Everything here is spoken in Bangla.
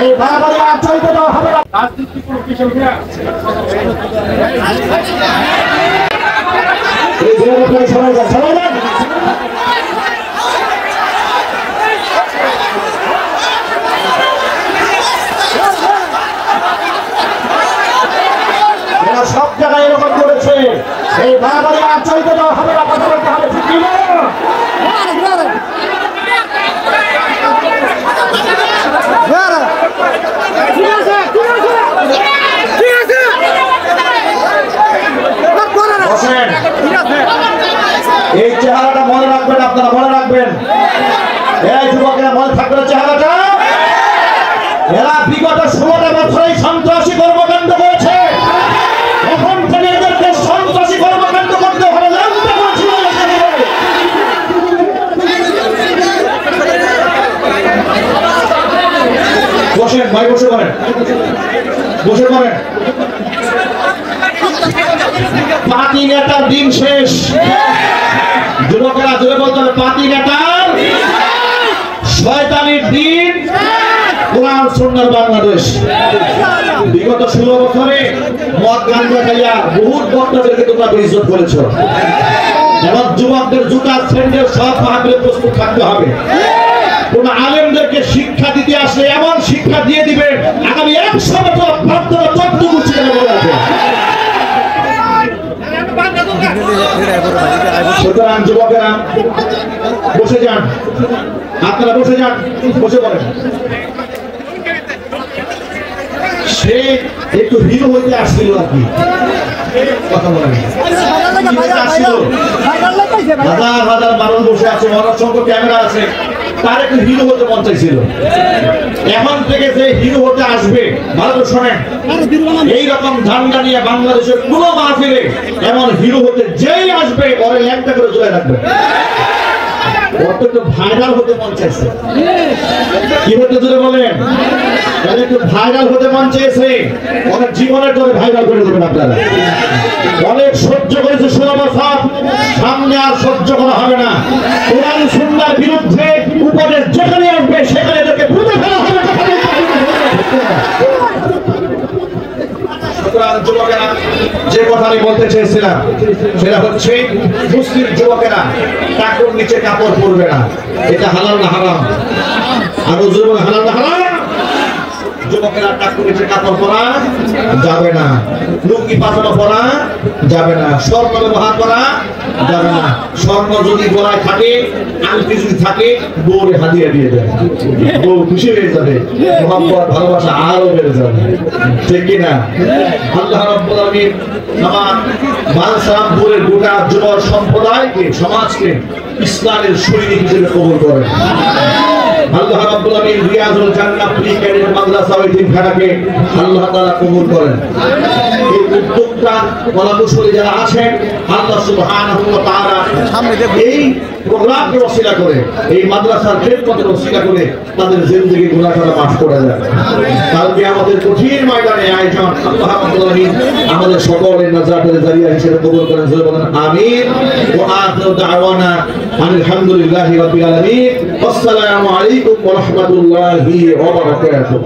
এই বাড়াবাড়ি আর চলতে দেওয়া হবে না। রাজনীতি কোনো কিশোর মিয়া এই যে সবাই যান সব জায়গায় এরকম করেছে। এই বাড়াবাড়ি আর চলতে দেওয়া হবে না, কথা বলতে হবে, ঠিক কি না? এই চেহারাটা মনে রাখবেন, আপনারা মনে রাখবেন। এই যুবকেরা মনে থাকবে চেহারাটা। এরা বিগত 16টা বছরে সন্ত্রাসী কর্মকাণ্ড করেছে। এখন থেকে এদেরকে সন্ত্রাসী কর্মকাণ্ড করতে হবে। বসেন ভাই, বসে করেন, বসে করেন। পাতি নেতার দিন শেষ। যুবকেরা জোরে বলতে হবে, পাতি নেতার শয়তানির দিন কোরআন সুন্নাহর বাংলাদেশ। বিগত 16 বছরে মদ গাঞ্জা খাইয়া বহুত বক্তাদেরকে তোমরা বেইজ্জত করেছো। এবং যুবকদের জুতা স্যান্ডেল সব মাহফিলে প্রস্তুত থাকতে হবে। কোন আলেমদেরকে শিক্ষা দিতে আসলে এমন শিক্ষা দিয়ে দিবেন আগামী 100 বছর আপনারা ততটুকু ছেড়ে বলে রাখবেন। সুতরাং যুবকেরা বসে যান, আপনারা বসে যান, বসে পড়েন। সে একটু হিরো হইতে আসছিল আর কি, কথা বলেন। হাজার হাজার মানুষ বসে আছে, অসংখ্য ক্যামেরা আছে, তার একটু হিরো হতে মন চাইছিল। এখন থেকে যে হিরো হতে আসবে, ভালো করে শোনেন, এইরকম ধান্দা নিয়ে বাংলাদেশের কোন মাহফিলে এমন হিরো হতে যেই আসবে ওরে একটা করে জোড়ায় রাখবে। একটু ভাইরাল হতে মন চাইছে। কি হতে জোরে বলেন? একটু ভাইরাল হতে মন চেয়েছে, অনেক জীবনের ধরে ভাইরাল করে দেবেন আপনারা। অনেক সহ্য করেছে 16 বছর, সামনে আর সহ্য করা হবে না। কোরআন সুন্নাহর বিরুদ্ধে উপদেশ যেখানে আসবে সেখানে এদেরকে পুঁতে ফেলা হবে। যুবকেরা, যে কথা আমি বলতে চেয়েছিলাম সেটা হচ্ছে মুসলিম যুবকেরা টাকুর নিচে কাপড় পরবে না। এটা হালাল না হারাম? আর যুবক হালাল না হারাম? যুবকেরা টাকুর নিচে কাপড় পরা যাবে না, লুঙ্গি পাজামা পরা যাবে না, স্বর্ণ ব্যবহার করা যাবে না। স্বর্ণ যদি গলায় থাকে, আংটি যদি থাকে, বউরে হাদিয়া দিয়ে দেয়, বউ খুশি হয়ে যাবে, মহব্বত ভালোবাসা আরো বেড়ে যাবে, ঠিক কিনা? আল্লাহ রাব্বুল আলামিন আমার মানসারামপুরের গোটা যুব সম্প্রদায়কে, সমাজকে ইসলামের সৈনিক হিসেবে কবুল করেন। আল্লাহ রাব্বুল আলামিন রিয়াজুল জান্নাহ প্রি ক্যাডেট মাদ্রাসা ও ইতিমখানাকে আল্লাহ তাআলা কবুল করেন। এই উদ্যোগটা কলাকুশলী যারা আছেন, আল্লাহ সুবহানাহু ওয়া তাআলা এই প্রোগ্রামকে ওসিলা করে, এই মাদ্রাসার খেদমতের ওসিলা করে তাদের জিন্দেগি গুনাহখানা মাফ করে দেন। কালকে আমাদের কঠিন ময়দানে আয়োজন আল্লাহ রাব্বুল আলামিন আমাদের সকলের নাজাতের জারিয়া হিসেবে কবুল করেন। জোরে বলেন আমিন। ওয়া আখিরু দাওয়ানা আলহামদুলিল্লাহি রাব্বিল আলামিন। আসসালামু আলাইকুম ওয়া রাহমাতুল্লাহি ওয়া বারাকাতুহু।